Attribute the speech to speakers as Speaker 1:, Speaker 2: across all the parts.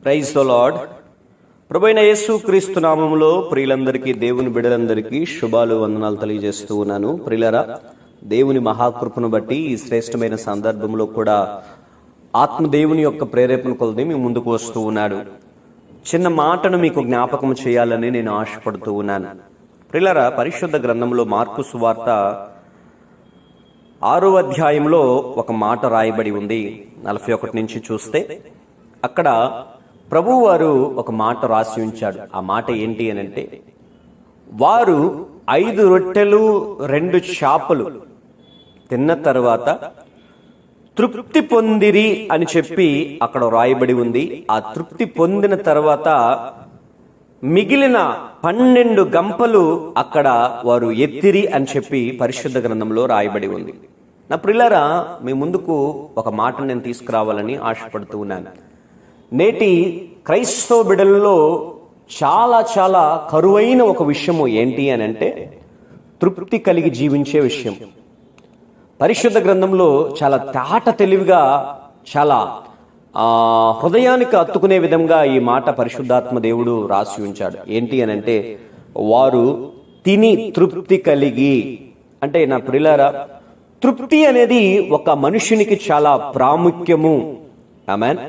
Speaker 1: Praise the lord. ప్రభువైన యేసు క్రీస్తు నామములో ప్రియులందరికీ, దేవుని బిడ్డలందరికీ శుభాలు, వందనాలు తెలియజేస్తూ ఉన్నాను. ప్రియులరా, దేవుని మహాకృపను బట్టి ఈ శ్రేష్టమైన సందర్భంలో కూడా ఆత్మదేవుని యొక్క ప్రేరేపణ కొలది మీ ముందుకు వస్తూ ఉన్నాడు. చిన్న మాటను మీకు జ్ఞాపకం చేయాలని నేను ఆశపడుతూ ఉన్నాను. ప్రియులరా, పరిశుద్ధ గ్రంథంలో మార్కు సువార్త 6వ అధ్యాయంలో ఒక మాట రాయబడి ఉంది. 41 నుంచి చూస్తే అక్కడ ప్రభువు వారు ఒక మాట రాసి ఉంచాడు. ఆ మాట ఏంటి అని అంటే, వారు 5 రొట్టెలు 2 చేపలు తిన్న తర్వాత తృప్తి పొందిరి అని చెప్పి అక్కడ రాయబడి ఉంది. ఆ తృప్తి పొందిన తర్వాత మిగిలిన 12 గంపలు అక్కడ వారు ఎత్తిరి అని చెప్పి పరిశుద్ధ గ్రంథంలో రాయబడి ఉంది. నా ప్రియులారా, మీ ముందుకు ఒక మాట నేను తీసుకురావాలని ఆశపడుతూ ఉన్నాను. నేటి క్రైస్తవ బిడ్డలలో చాలా చాలా కరువైన ఒక విషయము ఏంటి అని అంటే, తృప్తి కలిగి జీవించే విషయం. పరిశుద్ధ గ్రంథంలో చాలా తాట తెలివిగా, చాలా హృదయానికి హత్తుకునే విధంగా ఈ మాట పరిశుద్ధాత్మ దేవుడు రాసి ఉంచాడు. ఏంటి అని అంటే, వారు తిని తృప్తి కలిగి. అంటే నా ప్రియులారా, తృప్తి అనేది ఒక మనుషునికి చాలా ప్రాముఖ్యము. ఆమేన్.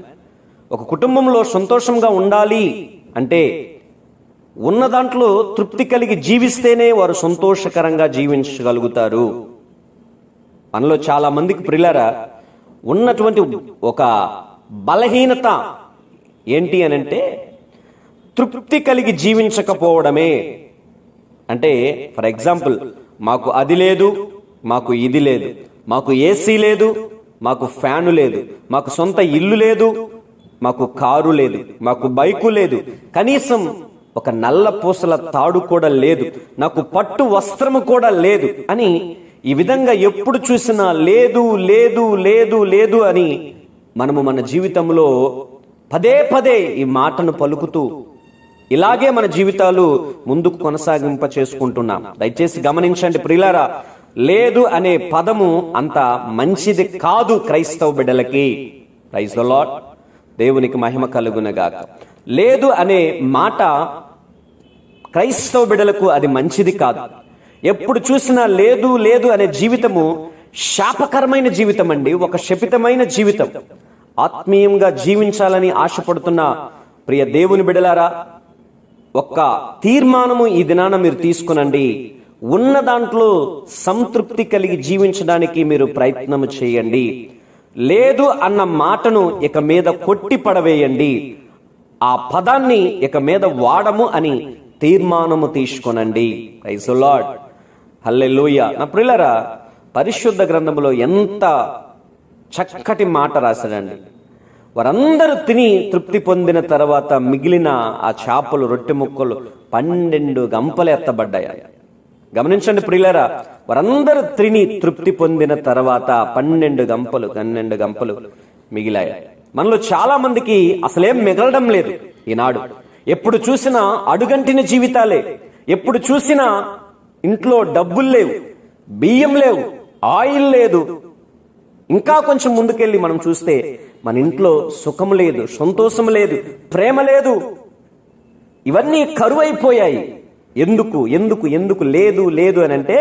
Speaker 1: ఒక కుటుంబంలో సంతోషంగా ఉండాలి అంటే ఉన్న దాంట్లో తృప్తి కలిగి జీవిస్తేనే వారు సంతోషకరంగా జీవించగలుగుతారు. మనలో చాలా మందికి ప్రియులారా ఉన్నటువంటి ఒక బలహీనత ఏంటి అని అంటే, తృప్తి కలిగి జీవించకపోవడమే. అంటే ఫర్ ఎగ్జాంపుల్, మాకు అది లేదు, మాకు ఇది లేదు, మాకు ఏసీ లేదు, మాకు ఫ్యాను లేదు, మాకు సొంత ఇల్లు లేదు, మాకు కారు లేదు, మాకు బైకు లేదు, కనీసం ఒక నల్ల పూసల తాడు కూడా లేదు, నాకు పట్టు వస్త్రము కూడా లేదు అని ఈ విధంగా ఎప్పుడు చూసినా లేదు లేదు లేదు లేదు అని మనము మన జీవితంలో పదే పదే ఈ మాటను పలుకుతూ ఇలాగే మన జీవితాలు ముందుకు కొనసాగింప చేసుకుంటున్నాం. దయచేసి గమనించండి ప్రియులారా, లేదు అనే పదము అంత మంచిది కాదు క్రైస్తవ బిడ్డలకి. Praise the Lord. దేవునికి మహిమ కలుగునగాక. లేదు అనే మాట క్రైస్తవ బిడ్డలకు అది మంచిది కాదు. ఎప్పుడు చూసినా లేదు లేదు అనే జీవితము శాపకరమైన జీవితం అండి, ఒక శపితమైన జీవితం. ఆత్మీయంగా జీవించాలని ఆశపడుతున్న ప్రియ దేవుని బిడ్డలారా, ఒక్క తీర్మానము ఈ దినాన మీరు తీసుకునండి. ఉన్న దాంట్లో సంతృప్తి కలిగి జీవించడానికి మీరు ప్రయత్నం చేయండి. లేదు అన్న మాటను ఇక మీద కొట్టి పడవేయండి. ఆ పదాన్ని ఇక మీద వాడము అని తీర్మానము తీసుకొనండి. Praise the Lord. హల్లెలూయా. నా ప్రియులారా, పరిశుద్ధ గ్రంథములో ఎంత చక్కటి మాట రాశాడండి. వారందరూ తిని తృప్తి పొందిన తర్వాత మిగిలిన ఆ చేపలు, రొట్టె ముక్కలు 12 గంపలు ఎత్తబడ్డాయి. గమనించండి ప్రియులారా, వారందరూ తిని తృప్తి పొందిన తర్వాత 12 గంపలు మిగిలాయి. మనలో చాలా మందికి అసలేం మిగలడం లేదు ఈనాడు. ఎప్పుడు చూసినా అడుగంటిన జీవితాలే. ఎప్పుడు చూసినా ఇంట్లో డబ్బులు లేవు, బియ్యం లేవు, ఆయిల్ లేదు. ఇంకా కొంచెం ముందుకెళ్ళి మనం చూస్తే మన ఇంట్లో సుఖం లేదు, సంతోషం లేదు, ప్రేమ లేదు. ఇవన్నీ కరువైపోయాయి. ఎందుకు ఎందుకు ఎందుకు లేదు లేదు అని అంటే,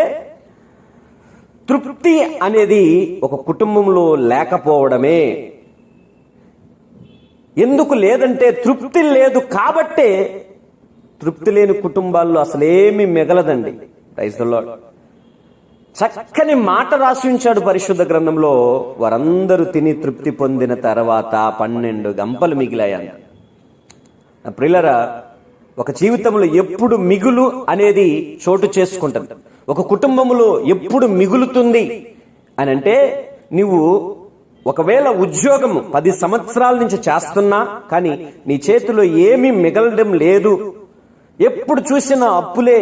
Speaker 1: తృప్తి అనేది ఒక కుటుంబంలో లేకపోవడమే. ఎందుకు లేదంటే, తృప్తి లేదు కాబట్టే తృప్తి లేని కుటుంబాల్లో అసలేమీ మిగలదండి. Praise the Lord. చక్కని మాట రాసి ఉంచాడు పరిశుద్ధ గ్రంథంలో. వారందరూ తిని తృప్తి పొందిన తర్వాత 12 గంపలు మిగిలాయన్న. ప్రియులారా, ఒక జీవితంలో ఎప్పుడు మిగులు అనేది చోటు చేసుకుంటుంది. ఒక కుటుంబంలో ఎప్పుడు మిగులుతుంది అని అంటే, నువ్వు ఒకవేళ ఉద్యోగం 10 సంవత్సరాల నుంచి చేస్తున్నా కానీ నీ చేతిలో ఏమీ మిగలడం లేదు, ఎప్పుడు చూసినా అప్పులే.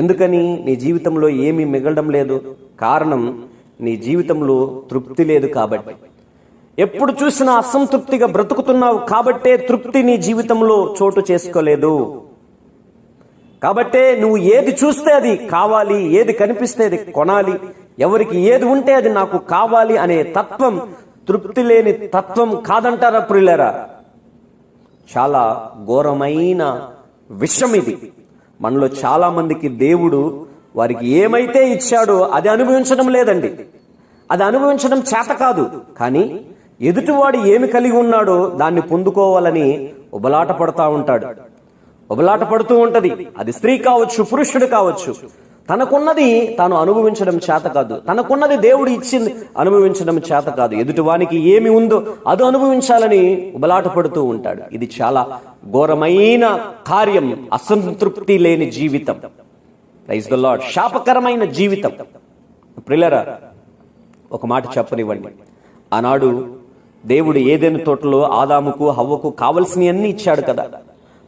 Speaker 1: ఎందుకని నీ జీవితంలో ఏమీ మిగలడం లేదు? కారణం, నీ జీవితంలో తృప్తి లేదు కాబట్టి. ఎప్పుడు చూసినా అసంతృప్తిగా బ్రతుకుతున్నావు కాబట్టే తృప్తి నీ జీవితంలో చోటు చేసుకోలేదు. కాబట్టే నువ్వు ఏది చూస్తే అది కావాలి, ఏది కనిపిస్తే అది కొనాలి, ఎవరికి ఏది ఉంటే అది నాకు కావాలి అనే తత్వం తృప్తి లేని తత్వం కాదంటారా ప్రియులారా? చాలా ఘోరమైన విషం ఇది. మనలో చాలా మందికి దేవుడు వారికి ఏమైతే ఇచ్చాడో అది అనుభవించడం లేదండి. అది అనుభవించడం చేత కాదు. కానీ ఎదుటివాడు ఏమి కలిగి ఉన్నాడో దాన్ని పొందుకోవాలని ఉబలాట పడుతూ ఉంటాడు. ఉబలాట పడుతూ ఉంటది. అది స్త్రీ కావచ్చు, పురుషుడు కావచ్చు. తనకున్నది తాను అనుభవించడం చేత కాదు. తనకున్నది దేవుడు ఇచ్చింది అనుభవించడం చేత కాదు. ఎదుటివానికి ఏమి ఉందో అది అనుభవించాలని ఉబలాట పడుతూ ఉంటాడు. ఇది చాలా ఘోరమైన కార్యం. అసంతృప్తి లేని జీవితం. Praise the lord. శాపకరమైన జీవితం. ప్రియులారా, ఒక మాట చెప్పనివ్వండి. ఆనాడు దేవుడు ఏదెను తోటలో ఆదాముకు హవ్వకు కావలసినవన్నీ ఇచ్చాడు కదా.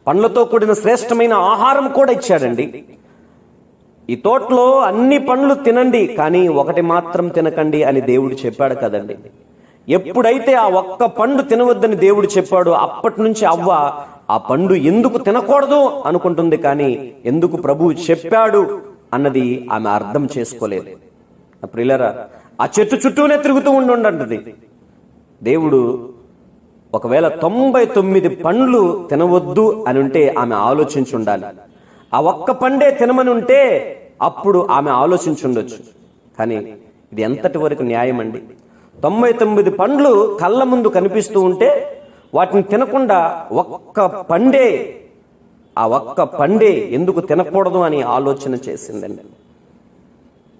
Speaker 1: పండ్లతో కూడిన శ్రేష్టమైన ఆహారం కూడా ఇచ్చాడండి. ఈ తోటలో అన్ని పండ్లు తినండి, కానీ ఒకటి మాత్రం తినకండి అని దేవుడు చెప్పాడు కదండి. ఎప్పుడైతే ఆ ఒక్క పండు తినవద్దని దేవుడు చెప్పాడో అప్పటి నుంచి అవ్వ ఆ పండు ఎందుకు తినకూడదు అనుకుంటుంది, కానీ ఎందుకు ప్రభువు చెప్పాడు అన్నది ఆమె అర్థం చేసుకోలేదు. ప్రియులారా, ఆ చెట్టు చుట్టూనే తిరుగుతూ ఉండంటది. దేవుడు ఒకవేళ 99 పండ్లు తినవద్దు అని ఉంటే ఆమె ఆలోచించి ఉండాలి. ఆ ఒక్క పండే తినమని ఉంటే అప్పుడు ఆమె ఆలోచించుండొచ్చు. కానీ ఇది ఎంతటి వరకు న్యాయం అండి? 99 పండ్లు కళ్ళ ముందు కనిపిస్తూ ఉంటే వాటిని తినకుండా ఒక్క పండే, ఆ ఒక్క పండే ఎందుకు తినకూడదు అని ఆలోచన చేసిందండి.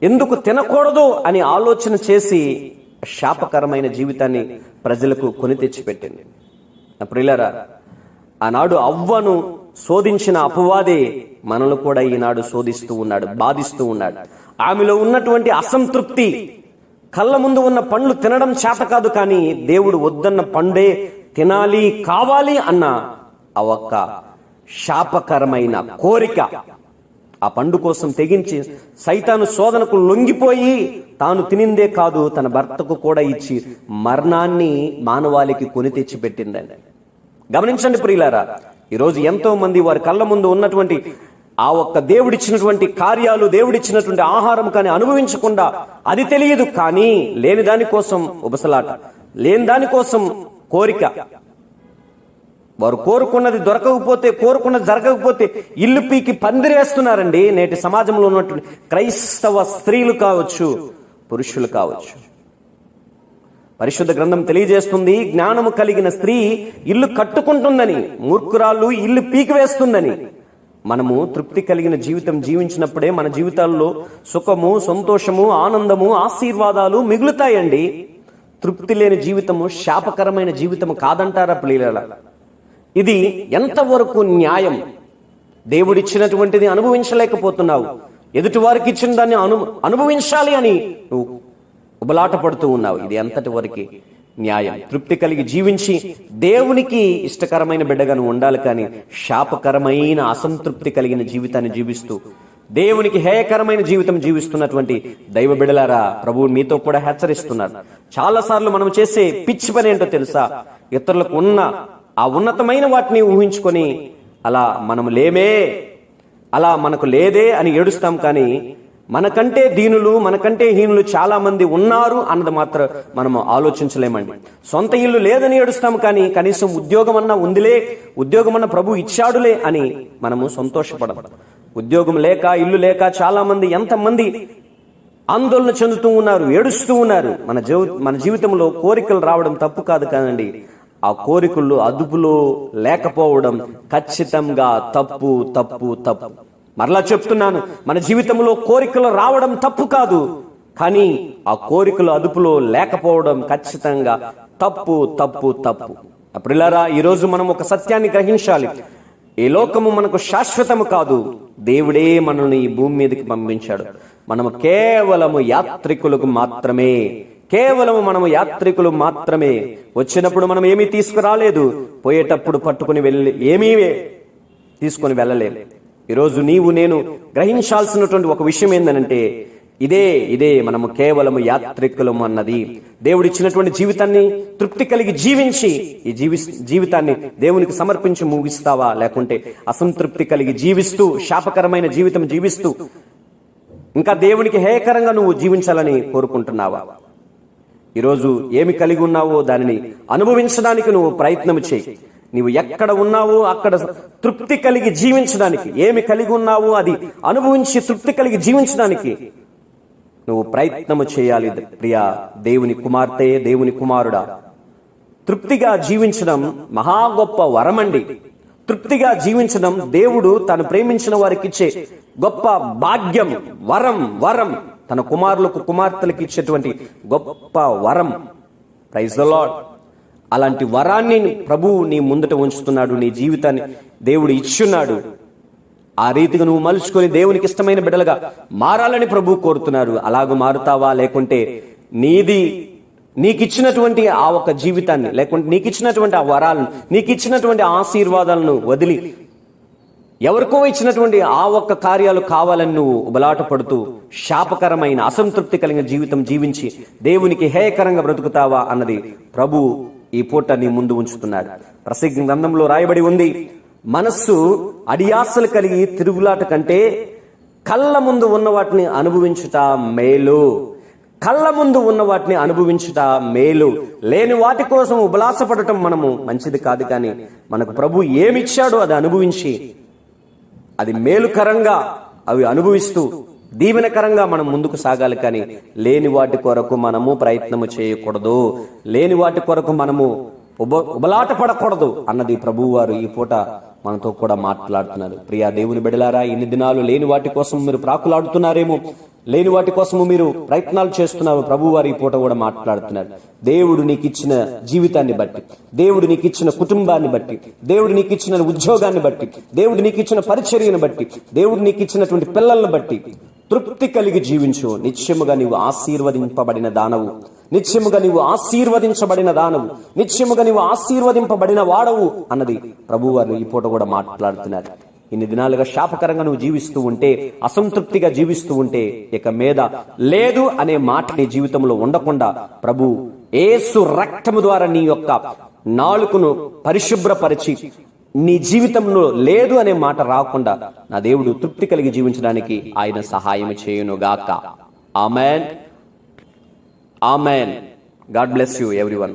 Speaker 1: ఎందుకు తినకూడదు అని ఆలోచన చేసి శాపకరమైన జీవితాన్ని ప్రజలకు కొని తెచ్చిపెట్టింది. ప్రియులారా, ఆనాడు అవ్వను శోధించిన అపవాదే మనల్ని కూడా ఈనాడు శోధిస్తూ ఉన్నాడు, బాధిస్తూ ఉన్నాడు. ఆమెలో ఉన్నటువంటి అసంతృప్తి, కళ్ళ ముందు ఉన్న పండ్లు తినడం చేత కాదు, కానీ దేవుడు వద్దన్న పండే తినాలి, కావాలి అన్న ఆ ఒక్క శాపకరమైన కోరిక, ఆ పండు కోసం తెగించి సైతాను శోధనకు లొంగిపోయి తాను తినిందే కాదు తన భర్తకు కూడా ఇచ్చి మరణాన్ని మానవాళికి కొని తెచ్చి పెట్టిందండి. గమనించండి ప్రియులారా, ఈరోజు ఎంతో మంది వారి కళ్ళ ముందు ఉన్నటువంటి ఆ ఒక్క దేవుడిచ్చినటువంటి కార్యాలు, దేవుడిచ్చినటువంటి ఆహారం కానీ అనుభవించకుండా, అది తెలియదు కానీ లేని దానికోసం ఉపసలాట, లేని దానికోసం కోరిక. వారు కోరుకున్నది దొరకకపోతే, కోరుకున్నది జరగకపోతే ఇల్లు పీకి పందిరేస్తున్నారండి. నేటి సమాజంలో ఉన్నటువంటి క్రైస్తవ స్త్రీలు కావచ్చు, పురుషులు కావచ్చు. పరిశుద్ధ గ్రంథం తెలియజేస్తుంది, జ్ఞానము కలిగిన స్త్రీ ఇల్లు కట్టుకుంటుందని, మూర్ఖురాలు ఇల్లు పీకివేస్తుందని. మనము తృప్తి కలిగిన జీవితం జీవించినప్పుడే మన జీవితాల్లో సుఖము, సంతోషము, ఆనందము, ఆశీర్వాదాలు మిగులుతాయండి. తృప్తి లేని జీవితము శాపకరమైన జీవితము కాదంటారా ప్రియులారా? ఇది ఎంతవరకు న్యాయం? దేవుడిచ్చినటువంటిది అనుభవించలేకపోతున్నావు, ఎదుటి వారికి ఇచ్చిన దాన్ని అనుభవించాలి అని నువ్వు ఉబలాట పడుతూ ఉన్నావు. ఇది ఎంతటి వరకు న్యాయం? తృప్తి కలిగి జీవించి దేవునికి ఇష్టకరమైన బిడ్డగా నువ్వు ఉండాలి, కానీ శాపకరమైన అసంతృప్తి కలిగిన జీవితాన్ని జీవిస్తూ దేవునికి హేయకరమైన జీవితం జీవిస్తున్నటువంటి దైవ బిడ్డలారా, ప్రభువు మీతో కూడా హెచ్చరిస్తున్నారు. చాలా సార్లు మనం చేసే పిచ్చి పని ఏంటో తెలుసా? ఇతరులకు ఉన్న ఆ ఉన్నతమైన వాటిని ఊహించుకొని అలా మనం లేమే, అలా మనకు లేదే అని ఏడుస్తాం. కానీ మనకంటే దీనులు, మనకంటే హీనులు చాలా మంది ఉన్నారు అన్నది మాత్రం మనము ఆలోచించలేమండి. సొంత ఇల్లు లేదని ఏడుస్తాం, కానీ కనీసం ఉద్యోగం అన్నా ఉందిలే, ఉద్యోగం అన్న ప్రభు ఇచ్చాడులే అని మనము సంతోషపడం. ఉద్యోగం లేక, ఇల్లు లేక చాలా మంది, ఎంతమంది ఆందోళన చెందుతూ ఉన్నారు, ఏడుస్తూ ఉన్నారు. మన జీవితంలో కోరికలు రావడం తప్పు కాదు కానండి, ఆ కోరికలు అదుపులో లేకపోవడం ఖచ్చితంగా తప్పు, తప్పు, తప్పు. మరలా చెప్తున్నాను, మన జీవితంలో కోరికలు రావడం తప్పు కాదు, కానీ ఆ కోరికలు అదుపులో లేకపోవడం ఖచ్చితంగా తప్పు, తప్పు, తప్పు. ప్రియులారా, ఈరోజు మనం ఒక సత్యాన్ని గ్రహించాలి. ఈ లోకము మనకు శాశ్వతము కాదు. దేవుడే మనల్ని ఈ భూమి మీదకి పంపించాడు. మనము కేవలము యాత్రికులకు మాత్రమే, కేవలము మనము యాత్రికులు మాత్రమే. వచ్చినప్పుడు మనం ఏమీ తీసుకురాలేదు, పోయేటప్పుడు పట్టుకుని ఏమీ తీసుకొని వెళ్ళలేము. ఈరోజు నీవు నేను గ్రహించాల్సినటువంటి ఒక విషయం ఏంటంటే ఇదే మనము కేవలము యాత్రికులము అన్నది. దేవుడిచ్చినటువంటి జీవితాన్ని తృప్తి కలిగి జీవించి ఈ జీవితాన్ని దేవునికి సమర్పించి ముగిస్తావా, లేకుంటే అసంతృప్తి కలిగి జీవిస్తూ శాపకరమైన జీవితం జీవిస్తూ ఇంకా దేవునికి హేయకరంగా నువ్వు జీవించాలని కోరుకుంటున్నావా? ఈరోజు ఏమి కలిగి ఉన్నావో దానిని అనుభవించడానికి నువ్వు ప్రయత్నం చేయి. నీవు ఎక్కడ ఉన్నావో అక్కడ తృప్తి కలిగి జీవించడానికి, ఏమి కలిగి ఉన్నావో అది అనుభవించి తృప్తి కలిగి జీవించడానికి నువ్వు ప్రయత్నము చేయాలి. ప్రియా దేవుని కుమార్తె, దేవుని కుమారుడా, తృప్తిగా జీవించడం మహా గొప్ప వరమండి. తృప్తిగా జీవించడం దేవుడు తను ప్రేమించిన వారికి ఇచ్చే గొప్ప భాగ్యం, వరం తన కుమారులకు కుమార్తెలకు ఇచ్చేటువంటి గొప్ప వరం. Praise the Lord. అలాంటి వరాన్ని ప్రభువు నీ ముందట ఉంచుతున్నాడు. నీ జీవితాన్ని దేవుడు ఇచ్చున్నాడు. ఆ రీతిగా నువ్వు మలుచుకొని దేవునికి ఇష్టమైన బిడ్డలుగా మారాలని ప్రభువు కోరుతున్నారు. అలాగ మారుతావా, లేకుంటే నీకిచ్చినటువంటి ఆ ఒక జీవితాన్ని, లేకుంటే నీకిచ్చినటువంటి ఆ వరాలను, నీకిచ్చినటువంటి ఆశీర్వాదాలను వదిలి ఎవరికో ఇచ్చినటువంటి ఆ ఒక్క కార్యాలు కావాలని నువ్వు ఉబలాట పడుతూ శాపకరమైన అసంతృప్తి కలిగిన జీవితం జీవించి దేవునికి హేయకరంగా బ్రతుకుతావా అన్నది ప్రభు ఈ పూట నీ ముందు ఉంచుతున్నాడు. ప్రసంగి గ్రంథంలో రాయబడి ఉంది, మనస్సు అడియాసలు కలిగి తిరుగులాట కంటే కళ్ళ ముందు ఉన్న వాటిని అనుభవించుట మేలు. కళ్ళ ముందు ఉన్న వాటిని అనుభవించుట మేలు. లేని వాటి కోసం ఉబలాసపడటం మనము మంచిది కాదు. కానీ మనకు ప్రభు ఏమిచ్చాడో అది అనుభవించి అది మేలుకరంగా అవి అనుభవిస్తూ దీవెనకరంగా మనం ముందుకు సాగాలి. కానీ లేని వాటి కొరకు మనము ప్రయత్నము చేయకూడదు. లేని వాటి కొరకు మనము ఉబలాట పడకూడదు అన్నది ప్రభువు వారు ఈ పూట మనతో కూడా మాట్లాడుతున్నారు. ప్రియా దేవుని బిడ్డలారా, ఇన్ని దినాలు లేని వాటి కోసం మీరు ప్రాకులాడుతున్నారేమో, లేని వాటి కోసము మీరు ప్రయత్నాలు చేస్తున్నారు. ప్రభు వారు ఈ పూట కూడా మాట్లాడుతున్నారు. దేవుడు నీకు ఇచ్చిన జీవితాన్ని బట్టి, దేవుడు నీకు ఇచ్చిన కుటుంబాన్ని బట్టి, దేవుడు నీకు ఇచ్చిన ఉద్యోగాన్ని బట్టి, దేవుడు నీకు ఇచ్చిన పరిచర్యను బట్టి, దేవుడు నీకు ఇచ్చినటువంటి పిల్లలను బట్టి తృప్తి కలిగి జీవించు. నిత్యముగా నీవు ఆశీర్వదింపబడిన దానవు, నిత్యముగా నీవు ఆశీర్వదించబడిన దానవు, నిత్యముగా నీవు ఆశీర్వదింపబడిన వాడవు అన్నది ప్రభు వారు ఈ పూట కూడా మాట్లాడుతున్నారు. ఇన్ని దినాలుగా శాపకరంగా నువ్వు జీవిస్తూ ఉంటే, అసంతృప్తిగా జీవిస్తూ ఉంటే, ఇక మీద లేదు అనే మాట నీ జీవితంలో ఉండకుండా ప్రభు యేసు రక్తము ద్వారా నీ యొక్క నాలుకను పరిశుభ్రపరిచి నీ జీవితంలో లేదు అనే మాట రాకుండా నా దేవుడు తృప్తి కలిగి జీవించడానికి ఆయన సహాయం చేయునుగాక. ఆమెన్. ఆమెన్. God bless you everyone.